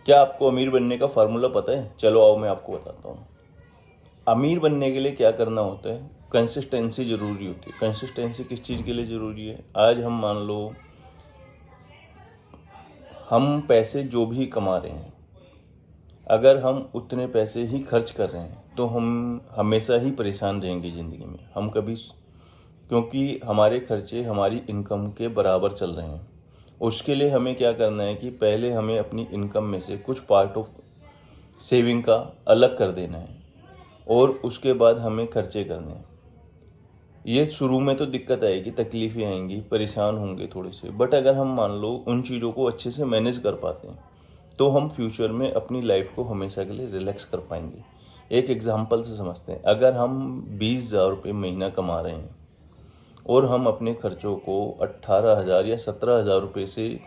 क्या आपको अमीर बनने का फार्मूला पता है? चलो आओ मैं आपको बताता हूँ। अमीर बनने के लिए क्या करना होता है? कंसिस्टेंसी ज़रूरी होती है। कंसिस्टेंसी किस चीज़ के लिए ज़रूरी है? आज हम मान लो हम पैसे जो भी कमा रहे हैं, अगर हम उतने पैसे ही खर्च कर रहे हैं तो हम हमेशा ही परेशान रहेंगे ज़िंदगी में। हम कभी, क्योंकि हमारे खर्चे हमारी इनकम के बराबर चल रहे हैं। उसके लिए हमें क्या करना है कि पहले हमें अपनी इनकम में से कुछ पार्ट ऑफ सेविंग का अलग कर देना है और उसके बाद हमें खर्चे करने हैं। ये शुरू में तो दिक्कत आएगी, तकलीफ़ें आएंगी, परेशान होंगे थोड़े से, बट अगर हम मान लो उन चीज़ों को अच्छे से मैनेज कर पाते हैं तो हम फ्यूचर में अपनी लाइफ को हमेशा के लिए रिलैक्स कर पाएंगे। एक एग्जांपल से समझते हैं। अगर हम 20,000 रुपये महीना कमा रहे हैं और हम अपने खर्चों को 18,000 या 17,000 रुपये से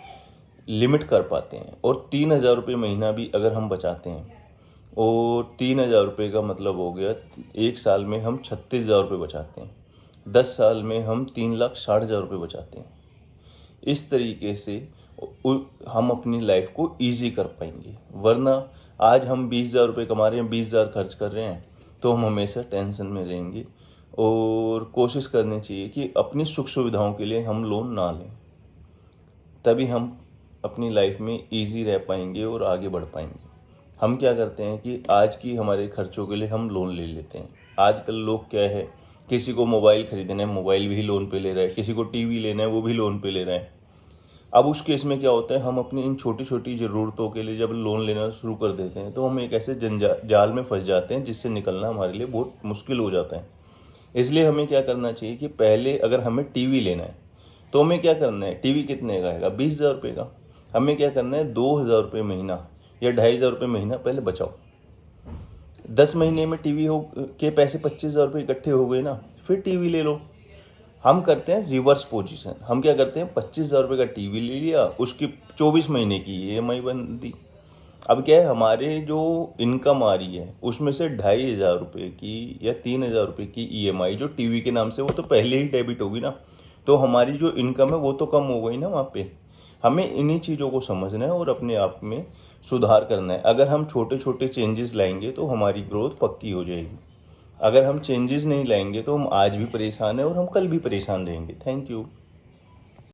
लिमिट कर पाते हैं और 3,000 रुपये महीना भी अगर हम बचाते हैं, और 3,000 रुपये का मतलब हो गया एक साल में हम 36,000 रुपये बचाते हैं, 10 साल में हम 3,60,000 रुपये बचाते हैं। इस तरीके से हम अपनी लाइफ को ईजी कर पाएंगे। वरना आज हम 20,000 रुपये कमा रहे हैं, 20,000 खर्च कर रहे हैं, तो हम हमेशा टेंशन में रहेंगे। और कोशिश करनी चाहिए कि अपनी सुख सुविधाओं के लिए हम लोन ना लें, तभी हम अपनी लाइफ में ईजी रह पाएंगे और आगे बढ़ पाएंगे। हम क्या करते हैं कि आज की हमारे खर्चों के लिए हम लोन ले लेते हैं। आजकल लोग क्या है, किसी को मोबाइल खरीदना है, मोबाइल भी लोन पे ले रहा है, किसी को टीवी लेना है, वो भी लोन पे ले रहा है। अब उस केस में क्या होता है, हम अपनी इन छोटी छोटी ज़रूरतों के लिए जब लोन लेना शुरू कर देते हैं तो हम एक ऐसे जाल में फंस जाते हैं जिससे निकलना हमारे लिए बहुत मुश्किल हो जाता है। इसलिए हमें क्या करना चाहिए कि पहले अगर हमें टीवी लेना है तो हमें क्या करना है, टीवी कितने का आएगा? 20,000 रुपये का। हमें क्या करना है, 2,000 रुपये महीना या 2,500 रुपये महीना पहले बचाओ। 10 महीने में टीवी हो के पैसे 25,000 रुपये इकट्ठे हो गए ना, फिर टीवी ले लो। हम करते हैं रिवर्स पोजीशन। हम क्या करते हैं, 25,000 रुपये का टीवी ले लिया, उसकी 24 महीने की EMI बन दी। अब क्या है, हमारे जो इनकम आ रही है उसमें से 2,500 रुपये की या 3,000 रुपये की EMI जो टीवी के नाम से, वो तो पहले ही डेबिट होगी ना, तो हमारी जो इनकम है वो तो कम हो गई ना वहाँ पे। हमें इन्हीं चीज़ों को समझना है और अपने आप में सुधार करना है। अगर हम छोटे छोटे चेंजेस लाएंगे तो हमारी ग्रोथ पक्की हो जाएगी। अगर हम चेंजेस नहीं लाएंगे तो हम आज भी परेशान हैं और हम कल भी परेशान रहेंगे। Thank you.